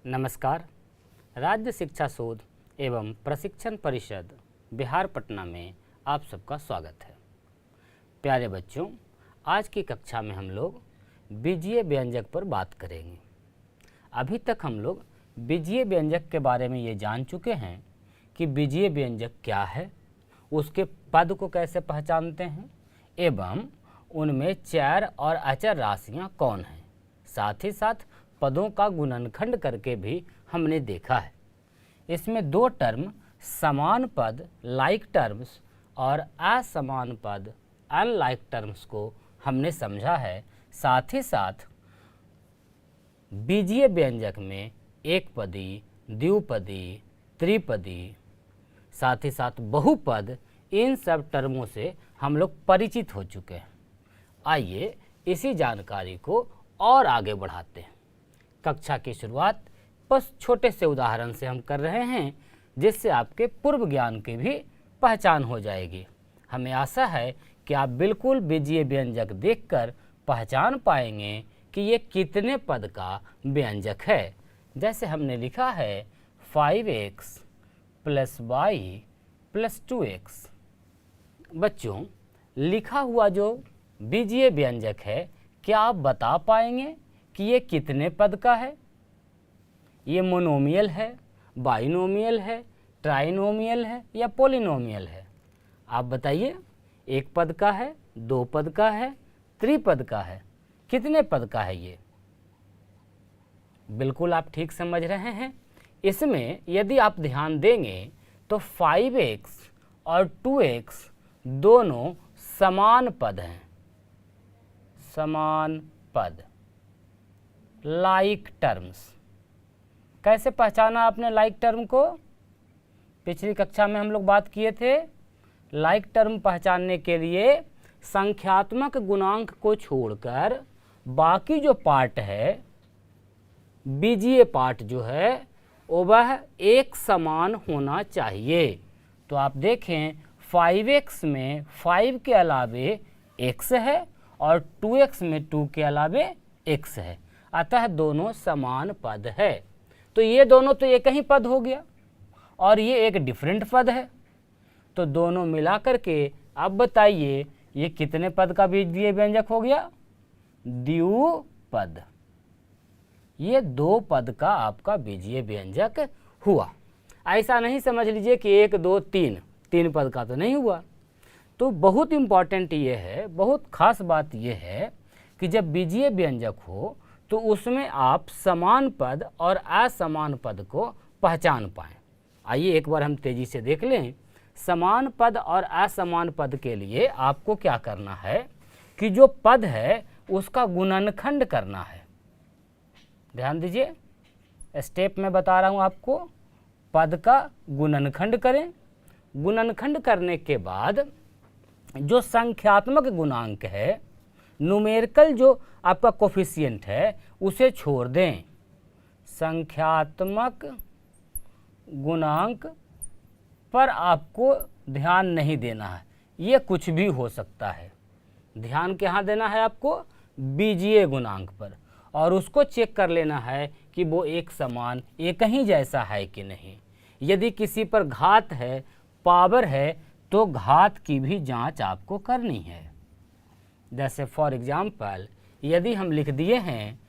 नमस्कार। राज्य शिक्षा शोध एवं प्रशिक्षण परिषद बिहार पटना में आप सबका स्वागत है। प्यारे बच्चों, आज की कक्षा में हम लोग बीजीय व्यंजक पर बात करेंगे। अभी तक हम लोग बीजीय व्यंजक के बारे में ये जान चुके हैं कि बीजीय व्यंजक क्या है, उसके पद को कैसे पहचानते हैं एवं उनमें चर और अचर राशियाँ कौन हैं। साथ ही साथ पदों का गुणनखंड करके भी हमने देखा है। इसमें दो टर्म समान पद लाइक टर्म्स और असमान पद अनलाइक टर्म्स को हमने समझा है। साथ ही साथ बीजीय व्यंजक में एक पदी, द्विपदी, त्रिपदी, साथ ही साथ बहुपद, इन सब टर्मों से हम लोग परिचित हो चुके हैं। आइए इसी जानकारी को और आगे बढ़ाते हैं। कक्षा की शुरुआत बस छोटे से उदाहरण से हम कर रहे हैं, जिससे आपके पूर्व ज्ञान की भी पहचान हो जाएगी। हमें आशा है कि आप बिल्कुल बीजीय व्यंजक देखकर पहचान पाएंगे कि ये कितने पद का व्यंजक है। जैसे हमने लिखा है 5x + y + 2x। बच्चों, लिखा हुआ जो बीजीय व्यंजक है, क्या आप बता पाएंगे कि ये कितने पद का है? ये मोनोमियल है, बाइनोमियल है, ट्राइनोमियल है या पॉलिनोमियल है? आप बताइए। एक पद का है, दो पद का है, त्रिपद का है, कितने पद का है ये? बिल्कुल आप ठीक समझ रहे हैं। इसमें यदि आप ध्यान देंगे तो 5x और 2x दोनों समान पद हैं। समान पद, लाइक टर्म्स। कैसे पहचाना आपने लाइक टर्म को? पिछली कक्षा में हम लोग बात किए थे। लाइक टर्म पहचानने के लिए संख्यात्मक गुणांक को छोड़कर बाकी जो पार्ट है, बीजीय पार्ट जो है, वह एक समान होना चाहिए। तो आप देखें 5x में 5 के अलावे x है और 2x में 2 के अलावे x है, अतः दोनों समान पद है। तो ये दोनों तो एक ही पद हो गया और ये एक डिफरेंट पद है। तो दोनों मिला करके अब बताइए ये कितने पद का बीजीय व्यंजक हो गया? द्विपद। ये दो पद का आपका बीजीय व्यंजक हुआ। ऐसा नहीं समझ लीजिए कि 1 2 3 3 पद का तो नहीं हुआ। तो बहुत इम्पॉर्टेंट ये है, बहुत खास बात ये है कि जब बीजीय व्यंजक हो तो उसमें आप समान पद और असमान पद को पहचान पाएँ। आइए एक बार हम तेज़ी से देख लें। समान पद और असमान पद के लिए आपको क्या करना है कि जो पद है उसका गुणनखंड करना है। ध्यान दीजिए, स्टेप में बता रहा हूँ आपको। पद का गुणनखंड करें। गुणनखंड करने के बाद जो संख्यात्मक गुणांक है, न्यूमेरिकल जो आपका कोफिशिएंट है, उसे छोड़ दें। संख्यात्मक गुणांक पर आपको ध्यान नहीं देना है, ये कुछ भी हो सकता है। ध्यान कहाँ देना है आपको? बीजीय गुणांक पर, और उसको चेक कर लेना है कि वो एक समान, एक ही जैसा है कि नहीं। यदि किसी पर घात है, पावर है, तो घात की भी जांच आपको करनी है। जैसे फॉर एग्जाम्पल यदि हम लिख दिए हैं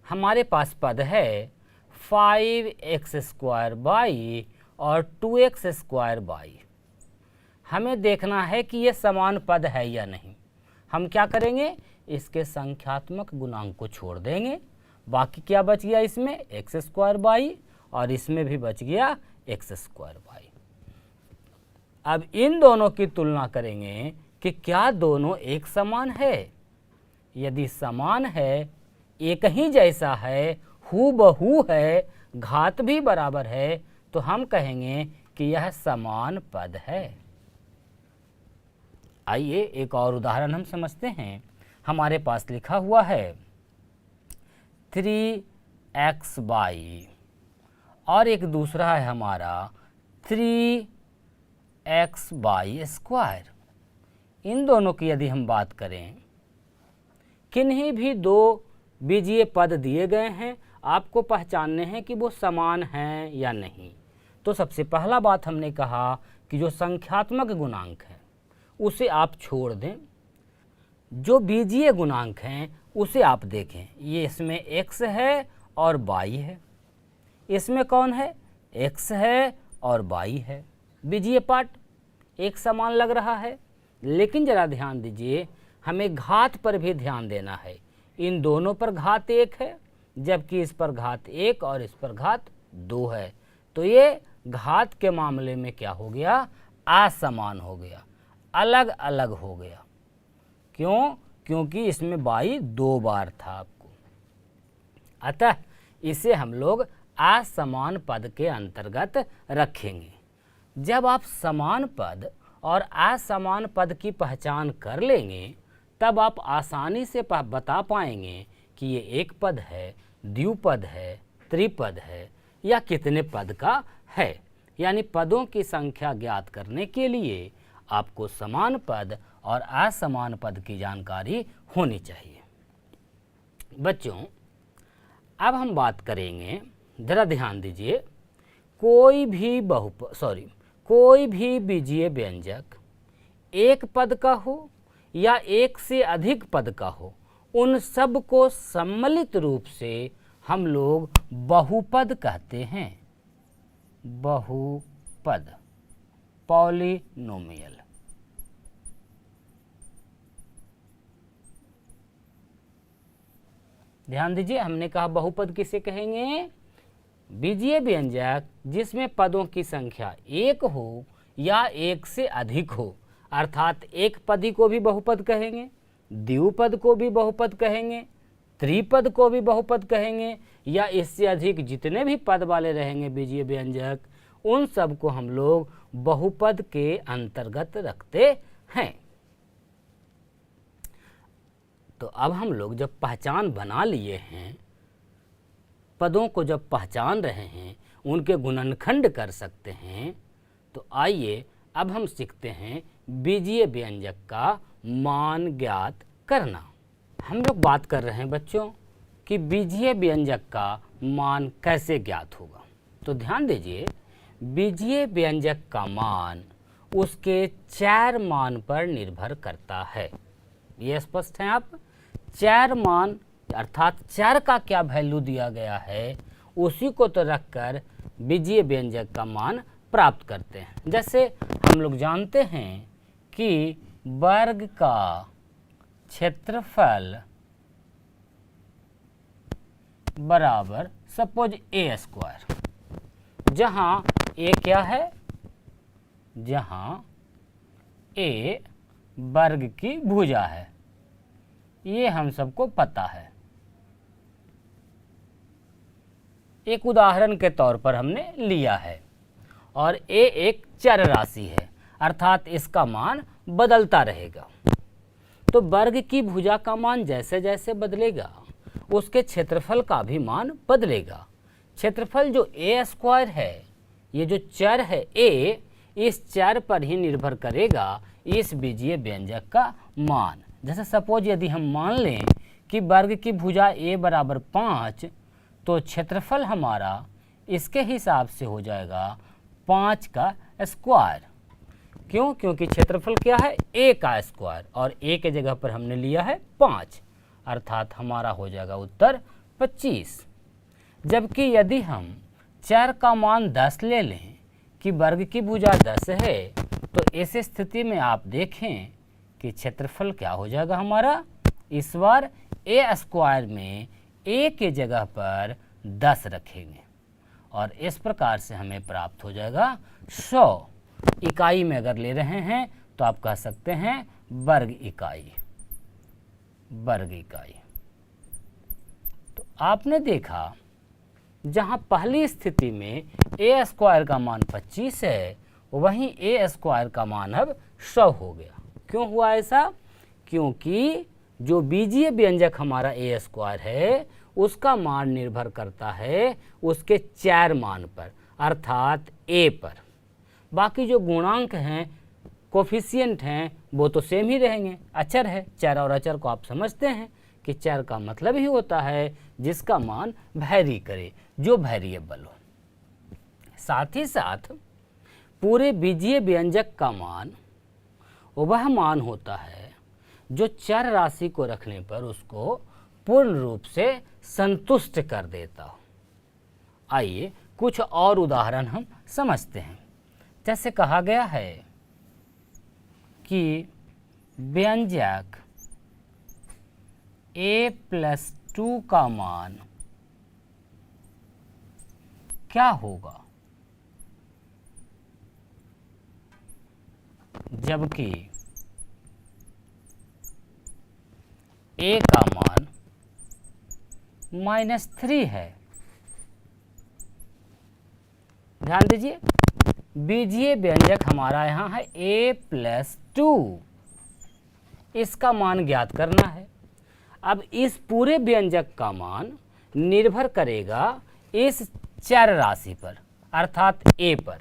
हमारे पास पद है 5x² y और 2x² y। हमें देखना है कि ये समान पद है या नहीं। हम क्या करेंगे? इसके संख्यात्मक गुणांक को छोड़ देंगे। बाकी क्या बच गया? इसमें x² y और इसमें भी बच गया x² y। अब इन दोनों की तुलना करेंगे कि क्या दोनों एक समान है। यदि समान है, एक ही जैसा है, हूबहू है, घात भी बराबर है, तो हम कहेंगे कि यह समान पद है। आइए एक और उदाहरण हम समझते हैं। हमारे पास लिखा हुआ है 3xy और एक दूसरा है हमारा 3xy²। इन दोनों की यदि हम बात करें, किन्हीं भी दो बीजीय पद दिए गए हैं, आपको पहचानने हैं कि वो समान हैं या नहीं। तो सबसे पहला बात हमने कहा कि जो संख्यात्मक गुणांक है उसे आप छोड़ दें, जो बीजीय गुणांक हैं उसे आप देखें। ये इसमें x है और y है, इसमें कौन है, x है और y है। बीजीय पार्ट एक समान लग रहा है, लेकिन जरा ध्यान दीजिए, हमें घात पर भी ध्यान देना है। इन दोनों पर घात 1 है, जबकि इस पर घात 1 और इस पर घात 2 है। तो ये घात के मामले में क्या हो गया, असमान हो गया, अलग अलग हो गया। क्यों? क्योंकि इसमें y 2 बार था आपको, अतः इसे हम लोग असमान पद के अंतर्गत रखेंगे। जब आप समान पद और असमान पद की पहचान कर लेंगे, तब आप आसानी से बता पाएंगे कि ये एक पद है, द्विपद है, त्रिपद है या कितने पद का है। यानी पदों की संख्या ज्ञात करने के लिए आपको समान पद और असमान पद की जानकारी होनी चाहिए। बच्चों, अब हम बात करेंगे, जरा ध्यान दीजिए, कोई भी बीजीय व्यंजक एक पद का हो या एक से अधिक पद का हो, उन सब को सम्मिलित रूप से हम लोग बहुपद कहते हैं। बहुपद, पॉलिनोमियल। ध्यान दीजिए, हमने कहा बहुपद किसे कहेंगे, बीजीय व्यंजक जिसमें पदों की संख्या एक हो या एक से अधिक हो, अर्थात एक पदी को भी बहुपद कहेंगे, द्विपद को भी बहुपद कहेंगे, त्रिपद को भी बहुपद कहेंगे, या इससे अधिक जितने भी पद वाले रहेंगे बीजीय व्यंजक, उन सब को हम लोग बहुपद के अंतर्गत रखते हैं। तो अब हम लोग जब पहचान बना लिए हैं, पदों को जब पहचान रहे हैं, उनके गुणनखंड कर सकते हैं, तो आइए अब हम सीखते हैं बीजीय व्यंजक का मान ज्ञात करना। हम लोग बात कर रहे हैं बच्चों कि बीजीय व्यंजक का मान कैसे ज्ञात होगा। तो ध्यान दीजिए, बीजीय व्यंजक का मान उसके 4 मान पर निर्भर करता है। ये स्पष्ट है आप? 4 मान अर्थात 4 का क्या वैल्यू दिया गया है, उसी को तो रखकर बीजीय व्यंजक का मान प्राप्त करते हैं। जैसे हम लोग जानते हैं कि वर्ग का क्षेत्रफल बराबर सपोज ए स्क्वायर, जहाँ ए क्या है, जहाँ ए वर्ग की भुजा है, ये हम सबको पता है। एक उदाहरण के तौर पर हमने लिया है, और ए एक चर राशि है, अर्थात इसका मान बदलता रहेगा। तो वर्ग की भुजा का मान जैसे जैसे बदलेगा, उसके क्षेत्रफल का भी मान बदलेगा। क्षेत्रफल जो ए स्क्वायर है, ये जो चर है ए, इस चर पर ही निर्भर करेगा इस बीजीय व्यंजक का मान। जैसे सपोज यदि हम मान लें कि वर्ग की भुजा a बराबर 5, तो क्षेत्रफल हमारा इसके हिसाब से हो जाएगा 5 का स्क्वायर। क्यों? क्योंकि क्षेत्रफल क्या है, a का स्क्वायर, और a के जगह पर हमने लिया है 5, अर्थात हमारा हो जाएगा उत्तर 25। जबकि यदि हम चर का मान 10 ले लें कि वर्ग की भुजा 10 है, तो इस स्थिति में आप देखें कि क्षेत्रफल क्या हो जाएगा हमारा, इस बार ए स्क्वायर में ए के जगह पर 10 रखेंगे, और इस प्रकार से हमें प्राप्त हो जाएगा 100। इकाई में अगर ले रहे हैं तो आप कह सकते हैं वर्ग इकाई, वर्ग इकाई। तो आपने देखा जहां पहली स्थिति में ए स्क्वायर का मान 25 है, वहीं ए स्क्वायर का मान अब 100 हो गया। क्यों हुआ ऐसा? क्योंकि जो बीजीय व्यंजक हमारा ए स्क्वायर है, उसका मान निर्भर करता है उसके 4 मान पर, अर्थात ए पर। बाकी जो गुणांक हैं, कोफिशिएंट हैं, वो तो सेम ही रहेंगे। अचर है, चर और अचर को आप समझते हैं कि चर का मतलब ही होता है जिसका मान वैरी करे, जो वेरिएबल हो। साथ ही साथ पूरे बीजीय व्यंजक का मान वह मान होता है जो चर राशि को रखने पर उसको पूर्ण रूप से संतुष्ट कर देता हो। आइए कुछ और उदाहरण हम समझते हैं। जैसे कहा गया है कि व्यंजक a+2 का मान क्या होगा जबकि a का मान -3 है। ध्यान दीजिए, बीजीय व्यंजक हमारा यहाँ है a+2, इसका मान ज्ञात करना है। अब इस पूरे व्यंजक का मान निर्भर करेगा इस चर राशि पर अर्थात a पर,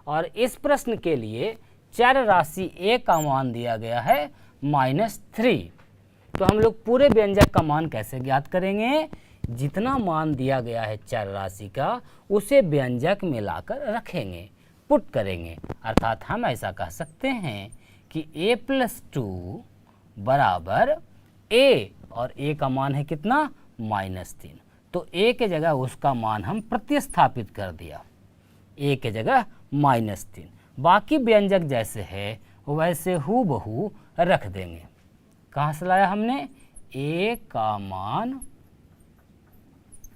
और इस प्रश्न के लिए चर राशि a का मान दिया गया है -3। तो हम लोग पूरे व्यंजक का मान कैसे ज्ञात करेंगे? जितना मान दिया गया है चर राशि का उसे व्यंजक में लाकर रखेंगे, पुट करेंगे। अर्थात हम ऐसा कह सकते हैं कि a+2 बराबर a, और a का मान है कितना? -3। तो a के जगह उसका मान हम प्रतिस्थापित कर दिया, a के जगह -3। बाकी व्यंजक जैसे है वैसे हूबहू रख देंगे। कहाँ से लाया हमने? a का मान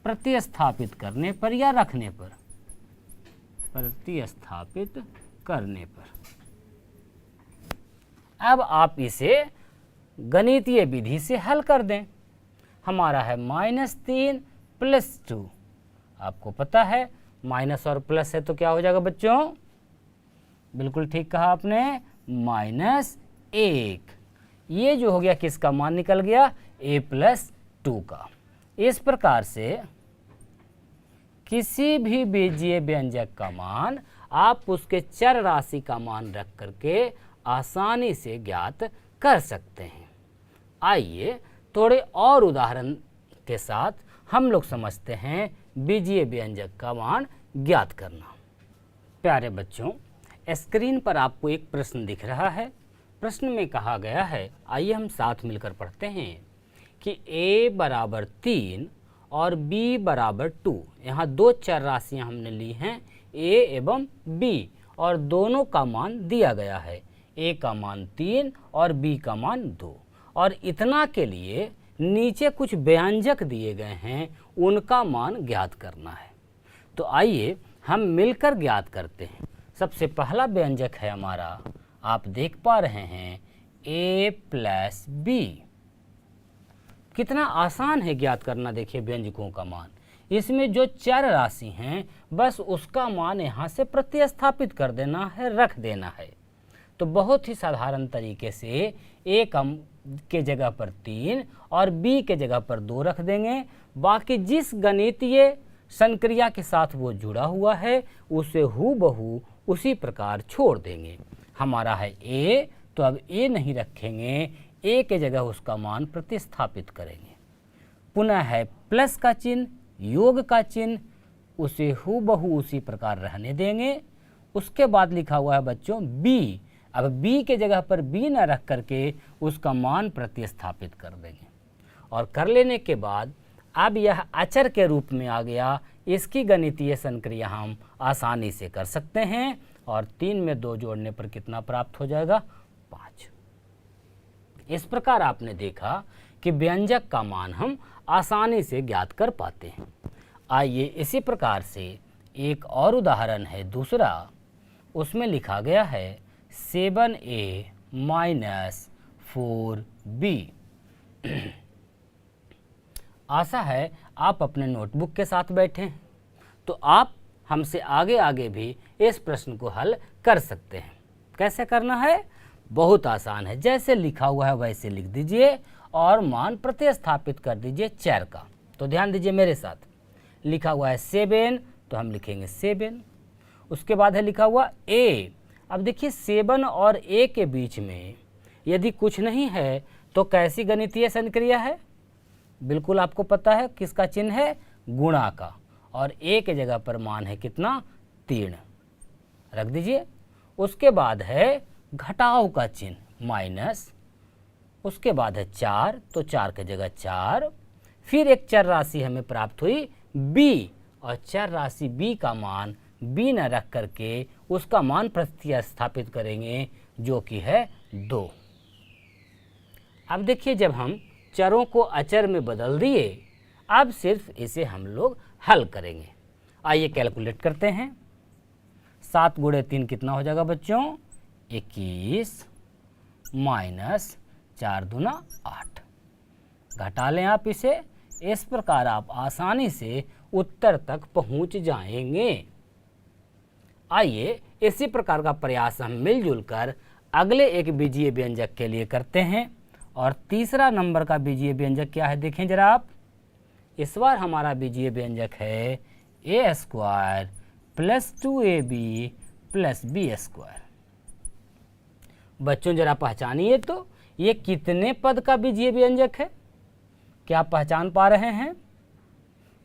प्रतिस्थापित करने पर या रखने पर, प्रतिस्थापित करने पर। अब आप इसे गणितीय विधि से हल कर दें। हमारा है -3 + 2। आपको पता है माइनस और प्लस है तो क्या हो जाएगा बच्चों? बिल्कुल ठीक कहा आपने, -1। ये जो हो गया किसका मान निकल गया? a+2 का। इस प्रकार से किसी भी बीजीय व्यंजक का मान आप उसके चर राशि का मान रख करके आसानी से ज्ञात कर सकते हैं। आइए थोड़े और उदाहरण के साथ हम लोग समझते हैं बीजीय व्यंजक का मान ज्ञात करना। प्यारे बच्चों, स्क्रीन पर आपको एक प्रश्न दिख रहा है। प्रश्न में कहा गया है, आइए हम साथ मिलकर पढ़ते हैं कि a बराबर 3 और b बराबर 2। यहाँ दो चर राशियाँ हमने ली हैं a एवं b, और दोनों का मान दिया गया है। a का मान 3 और b का मान 2, और इतना के लिए नीचे कुछ व्यंजक दिए गए हैं, उनका मान ज्ञात करना है। तो आइए हम मिलकर ज्ञात करते हैं। सबसे पहला व्यंजक है हमारा, आप देख पा रहे हैं a+b। कितना आसान है ज्ञात करना। देखिए व्यंजकों का मान, इसमें जो चर राशि हैं बस उसका मान यहाँ से प्रतिस्थापित कर देना है, रख देना है। तो बहुत ही साधारण तरीके से a के जगह पर 3 और b के जगह पर 2 रख देंगे। बाकी जिस गणितीय संक्रिया के साथ वो जुड़ा हुआ है उसे हूबहू उसी प्रकार छोड़ देंगे। हमारा है a, तो अब a नहीं रखेंगे, a के जगह उसका मान प्रतिस्थापित करेंगे। पुनः है प्लस का चिन्ह, योग का चिन्ह, उसे हूबहू उसी प्रकार रहने देंगे। उसके बाद लिखा हुआ है बच्चों b। अब b के जगह पर b न रख करके उसका मान प्रतिस्थापित कर देंगे, और कर लेने के बाद अब यह अचर के रूप में आ गया। इसकी गणितीय संक्रिया हम आसानी से कर सकते हैं, और 3 में 2 जोड़ने पर कितना प्राप्त हो जाएगा? 5। इस प्रकार आपने देखा कि व्यंजक का मान हम आसानी से ज्ञात कर पाते हैं। आइए इसी प्रकार से एक और उदाहरण है दूसरा। उसमें लिखा गया है 7a - 4b। आशा है आप अपने नोटबुक के साथ बैठे हैं, तो आप हमसे आगे आगे भी इस प्रश्न को हल कर सकते हैं। कैसे करना है? बहुत आसान है। जैसे लिखा हुआ है वैसे लिख दीजिए और मान प्रतिस्थापित कर दीजिए चर का। तो ध्यान दीजिए मेरे साथ, लिखा हुआ है 7, तो हम लिखेंगे 7। उसके बाद है लिखा हुआ a। अब देखिए 7 और a के बीच में यदि कुछ नहीं है तो कैसी गणितीय संक्रिया है? बिल्कुल आपको पता है किसका चिन्ह है, गुणा का, और ए के जगह पर मान है कितना, 3 रख दीजिए। उसके बाद है घटाव का चिन्ह माइनस, उसके बाद है 4, तो 4 की जगह 4, फिर एक चर राशि हमें प्राप्त हुई b, और चर राशि b का मान b न रख करके उसका मान प्रतिस्थापित करेंगे जो कि है 2। अब देखिए जब हम चरों को अचर में बदल दिए, अब सिर्फ इसे हम लोग हल करेंगे। आइए कैलकुलेट करते हैं। 7 गुणे 3 कितना हो जाएगा बच्चों, 21 माइनस 4 दूना 8। घटा लें आप इसे, इस प्रकार आप आसानी से उत्तर तक पहुंच जाएंगे। आइए इसी प्रकार का प्रयास हम मिलजुल कर अगले एक बीजीय व्यंजक के लिए करते हैं। और तीसरा नंबर का बीजीय व्यंजक क्या है, देखें जरा आप। इस बार हमारा बीजीय व्यंजक है a² + 2ab + b²। बच्चों जरा पहचानिए तो ये कितने पद का बीजीय व्यंजक है, क्या आप पहचान पा रहे हैं?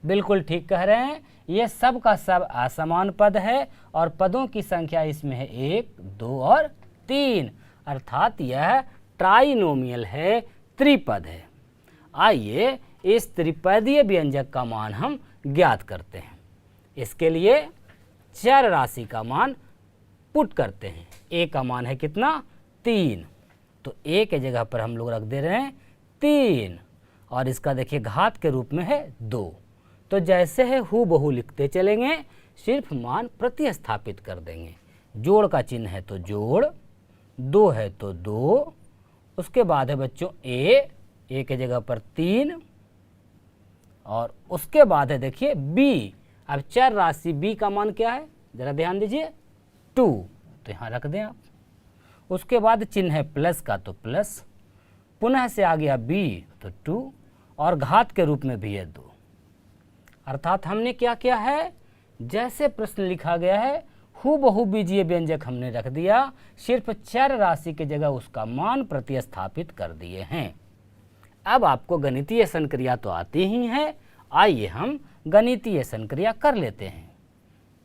बिल्कुल ठीक कह रहे हैं, ये सब का सब असमान पद है और पदों की संख्या इसमें है 1, 2 और 3, अर्थात यह ट्राइनोमियल है, त्रिपद है। आइए इस त्रिपदीय व्यंजक का मान हम ज्ञात करते हैं। इसके लिए चर राशि का मान पुट करते हैं। a का मान है कितना, 3, तो a के जगह पर हम लोग रख दे रहे हैं 3, और इसका देखिए घात के रूप में है 2। तो जैसे है हूबहू लिखते चलेंगे, सिर्फ मान प्रतिस्थापित कर देंगे। जोड़ का चिन्ह है तो जोड़, 2 है तो 2, उसके बाद है बच्चों a के जगह पर 3, और उसके बाद है देखिए b। अब चर राशि b का मान क्या है, जरा ध्यान दीजिए, 2, तो यहाँ रख दें आप। उसके बाद चिन्ह है प्लस का तो प्लस, पुनः से आ गया b तो 2, और घात के रूप में भी है 2। अर्थात हमने क्या किया है, जैसे प्रश्न लिखा गया है हूबहू बीजीय व्यंजक हमने रख दिया, सिर्फ चर राशि की जगह उसका मान प्रतिस्थापित कर दिए हैं। अब आपको गणितीय संक्रिया तो आती ही है, आइए हम गणितीय संक्रिया कर लेते हैं।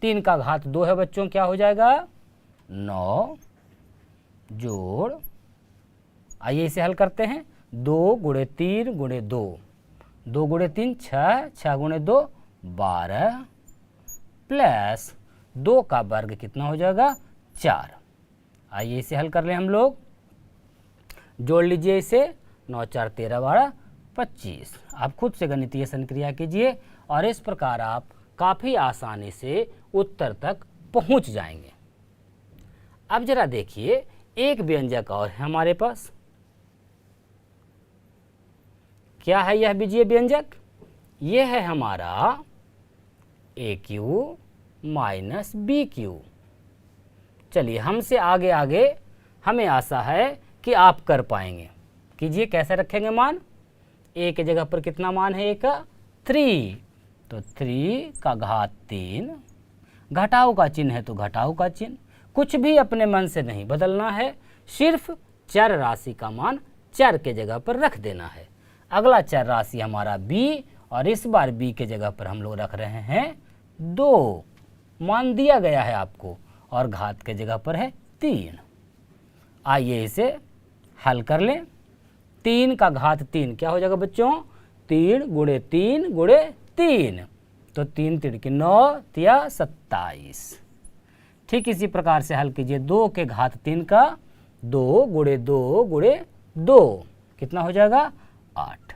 3 का घात 2 है बच्चों, क्या हो जाएगा, 9 जोड़, आइए इसे हल करते हैं। 2 गुणे 3 गुणे 2, 2 गुणे 3 6, 6 गुणे 2 12, प्लस 2 का वर्ग कितना हो जाएगा, 4। आइए इसे हल कर लें हम लोग, जोड़ लीजिए इसे, 9 4 13 12 25। आप खुद से गणितीय संक्रिया कीजिए और इस प्रकार आप काफ़ी आसानी से उत्तर तक पहुंच जाएंगे। अब जरा देखिए एक व्यंजक और है हमारे पास, क्या है यह बीजीय व्यंजक, यह है हमारा AQ माइनस BQ। चलिए हमसे आगे आगे हमें आशा है कि आप कर पाएंगे। कीजिए, कैसे रखेंगे मान, a के जगह पर कितना मान है a का, 3, तो 3 का घात 3, घटाव का चिन्ह है तो घटाव का चिन्ह, कुछ भी अपने मन से नहीं बदलना है, सिर्फ चर राशि का मान चर के जगह पर रख देना है। अगला चर राशि हमारा b, और इस बार b के जगह पर हम लोग रख रहे हैं 2, मान दिया गया है आपको, और घात के जगह पर है 3। आइए इसे हल कर लें। 3 का घात 3 क्या हो जाएगा बच्चों, 3 गुणे 3 गुणे 3, तो 3 3 की 9 तिया 27। ठीक इसी प्रकार से हल कीजिए। 2 के घात 3 का 2 गुणे 2 गुणे 2 कितना हो जाएगा, 8।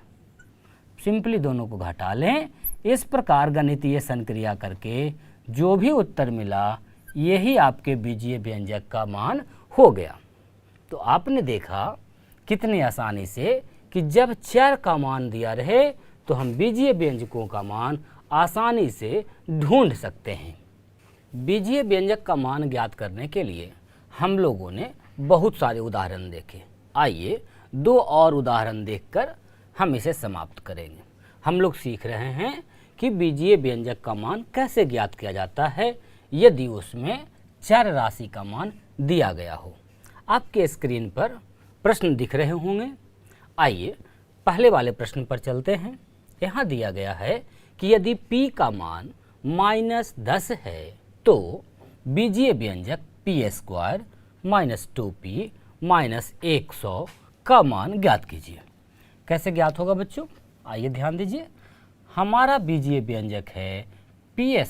सिंपली दोनों को घटा लें। इस प्रकार गणितीय संक्रिया करके जो भी उत्तर मिला, यही आपके बीजीय व्यंजक का मान हो गया। तो आपने देखा कितनी आसानी से कि जब चर का मान दिया रहे तो हम बीजीय व्यंजकों का मान आसानी से ढूंढ सकते हैं। बीजीय व्यंजक का मान ज्ञात करने के लिए हम लोगों ने बहुत सारे उदाहरण देखे। आइए 2 और उदाहरण देखकर हम इसे समाप्त करेंगे। हम लोग सीख रहे हैं कि बीजीय व्यंजक का मान कैसे ज्ञात किया जाता है यदि उसमें चर राशि का मान दिया गया हो। आपके स्क्रीन पर प्रश्न दिख रहे होंगे। आइए पहले वाले प्रश्न पर चलते हैं। यहाँ दिया गया है कि यदि p का मान -10 है तो बीजीय व्यंजक p² -2p -100 का मान ज्ञात कीजिए। कैसे ज्ञात होगा बच्चों? आइए ध्यान दीजिए। हमारा बीजीय व्यंजक है p²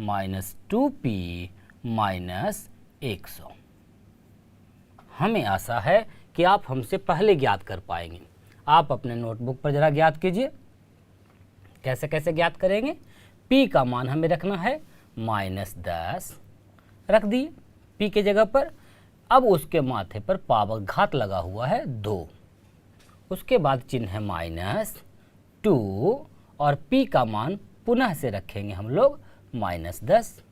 -2p -100। हमें आशा है कि आप हमसे पहले ज्ञात कर पाएंगे। आप अपने नोटबुक पर जरा ज्ञात कीजिए। कैसे कैसे ज्ञात करेंगे? p का मान हमें रखना है -10, रख दिए p के जगह पर। अब उसके माथे पर पावर घात लगा हुआ है 2, उसके बाद चिन्ह है -2 और p का मान पुनः से रखेंगे हम लोग -10,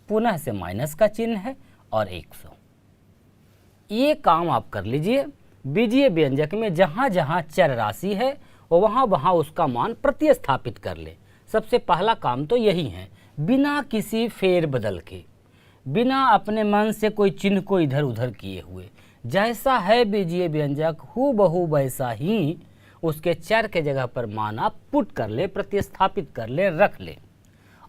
पुनः से माइनस का चिन्ह है और 100। ये काम आप कर लीजिए। बीजीय व्यंजक में जहाँ जहाँ चर राशि है वहाँ वहाँ उसका मान प्रतिस्थापित कर ले। सबसे पहला काम तो यही है, बिना किसी फेर बदल के, बिना अपने मन से कोई चिन्ह को इधर उधर किए हुए, जैसा है बीजीय व्यंजक हूबहू वैसा ही उसके चर के जगह पर मान आप पुट कर ले, प्रतिस्थापित कर ले, रख ले।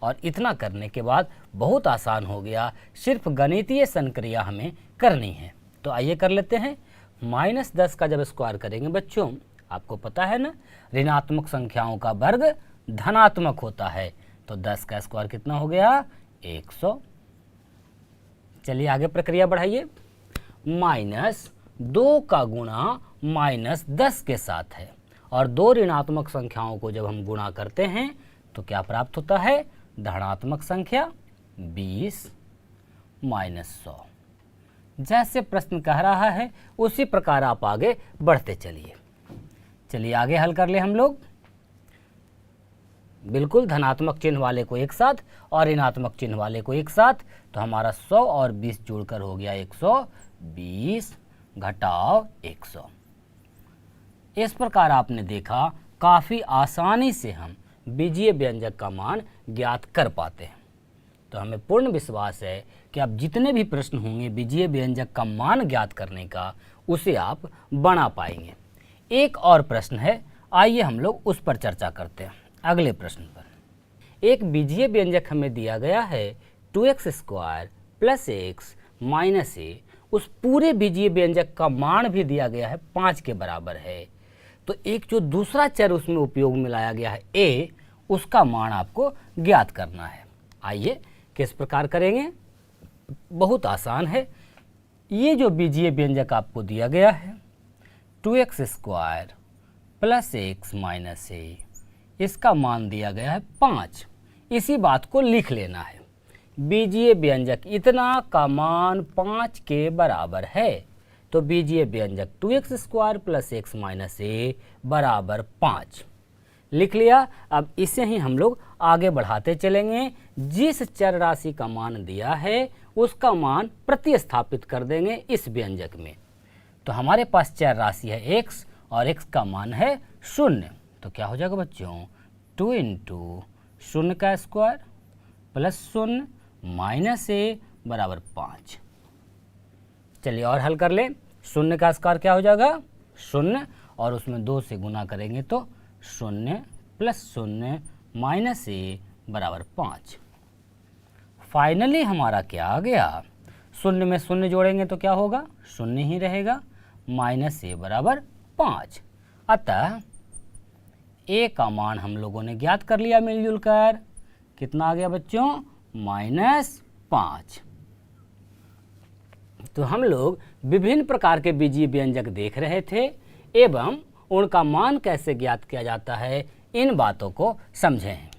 और इतना करने के बाद बहुत आसान हो गया, सिर्फ गणितीय संक्रिया हमें करनी है। तो आइए कर लेते हैं। -10 का जब स्क्वायर करेंगे बच्चों, आपको पता है ना, ऋणात्मक संख्याओं का वर्ग धनात्मक होता है, तो 10 का स्क्वायर कितना हो गया? 100। चलिए आगे प्रक्रिया बढ़ाइए। -2 का गुणा -10 के साथ है और दो ऋणात्मक संख्याओं को जब हम गुणा करते हैं तो क्या प्राप्त होता है? धनात्मक संख्या 20 -100। जैसे प्रश्न कह रहा है उसी प्रकार आप आगे बढ़ते चलिए। चलिए आगे हल कर ले हम लोग। बिल्कुल धनात्मक चिन्ह वाले को एक साथ और ऋणात्मक चिन्ह वाले को एक साथ, तो हमारा 100 और 20 जुड़कर हो गया 120 घटाव 100। इस प्रकार आपने देखा काफ़ी आसानी से हम बीजीय व्यंजक का मान ज्ञात कर पाते हैं। तो हमें पूर्ण विश्वास है कि आप जितने भी प्रश्न होंगे बीजीय व्यंजक का मान ज्ञात करने का, उसे आप बना पाएंगे। एक और प्रश्न है, आइए हम लोग उस पर चर्चा करते हैं। अगले प्रश्न पर एक बीजीय व्यंजक हमें दिया गया है 2x² + x - a। उस पूरे बीजीय व्यंजक का मान भी दिया गया है 5 के बराबर है। तो एक जो दूसरा चर उसमें उपयोग में लाया गया है a, उसका मान आपको ज्ञात करना है। आइए किस प्रकार करेंगे? बहुत आसान है। ये जो बीजीय व्यंजक आपको दिया गया है 2x² + x - a, इसका मान दिया गया है 5। इसी बात को लिख लेना है। बीजीय व्यंजक इतना का मान 5 के बराबर है, तो बीजीय व्यंजक 2x² + x - a बराबर 5 लिख लिया। अब इसे ही हम लोग आगे बढ़ाते चलेंगे। जिस चर राशि का मान दिया है उसका मान प्रतिस्थापित कर देंगे इस व्यंजक में। तो हमारे पास चर राशि है x और x का मान है 0। तो क्या हो जाएगा बच्चों? 2 × 0 का स्क्वायर + 0 - a बराबर 5। चलिए और हल कर ले। 0 का स्क्वायर क्या हो जाएगा? 0 और उसमें 2 से गुना करेंगे तो 0 + 0 - a बराबर 5। फाइनली हमारा क्या आ गया? 0 में 0 जोड़ेंगे तो क्या होगा? 0 ही रहेगा, -a बराबर 5। अतः a का मान हम लोगों ने ज्ञात कर लिया मिलजुल कर। कितना आ गया बच्चों? -5। तो हम लोग विभिन्न प्रकार के बीजीय व्यंजक देख रहे थे एवं उनका मान कैसे ज्ञात किया जाता है, इन बातों को समझे हैं।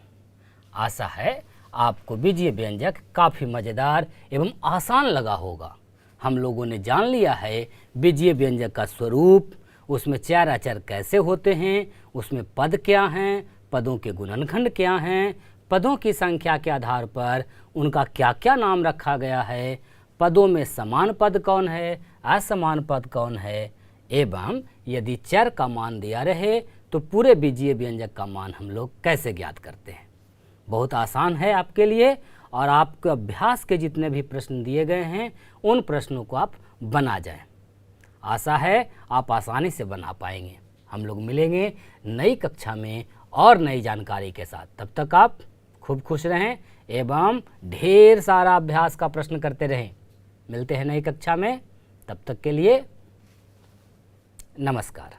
आशा है आपको बीजीय व्यंजक काफ़ी मज़ेदार एवं आसान लगा होगा। हम लोगों ने जान लिया है बीजीय व्यंजक का स्वरूप, उसमें चर अचर कैसे होते हैं, उसमें पद क्या हैं, पदों के गुणनखंड क्या हैं, पदों की संख्या के आधार पर उनका क्या क्या नाम रखा गया है, पदों में समान पद कौन है, असमान पद कौन है, एवं यदि चर का मान दिया रहे तो पूरे बीजीय व्यंजक का मान हम लोग कैसे ज्ञात करते हैं। बहुत आसान है आपके लिए, और आपके अभ्यास के जितने भी प्रश्न दिए गए हैं उन प्रश्नों को आप बना जाएं। आशा है आप आसानी से बना पाएंगे। हम लोग मिलेंगे नई कक्षा में और नई जानकारी के साथ। तब तक आप खूब खुश रहें एवं ढेर सारा अभ्यास का प्रश्न करते रहें। मिलते हैं नई कक्षा में, तब तक के लिए नमस्कार।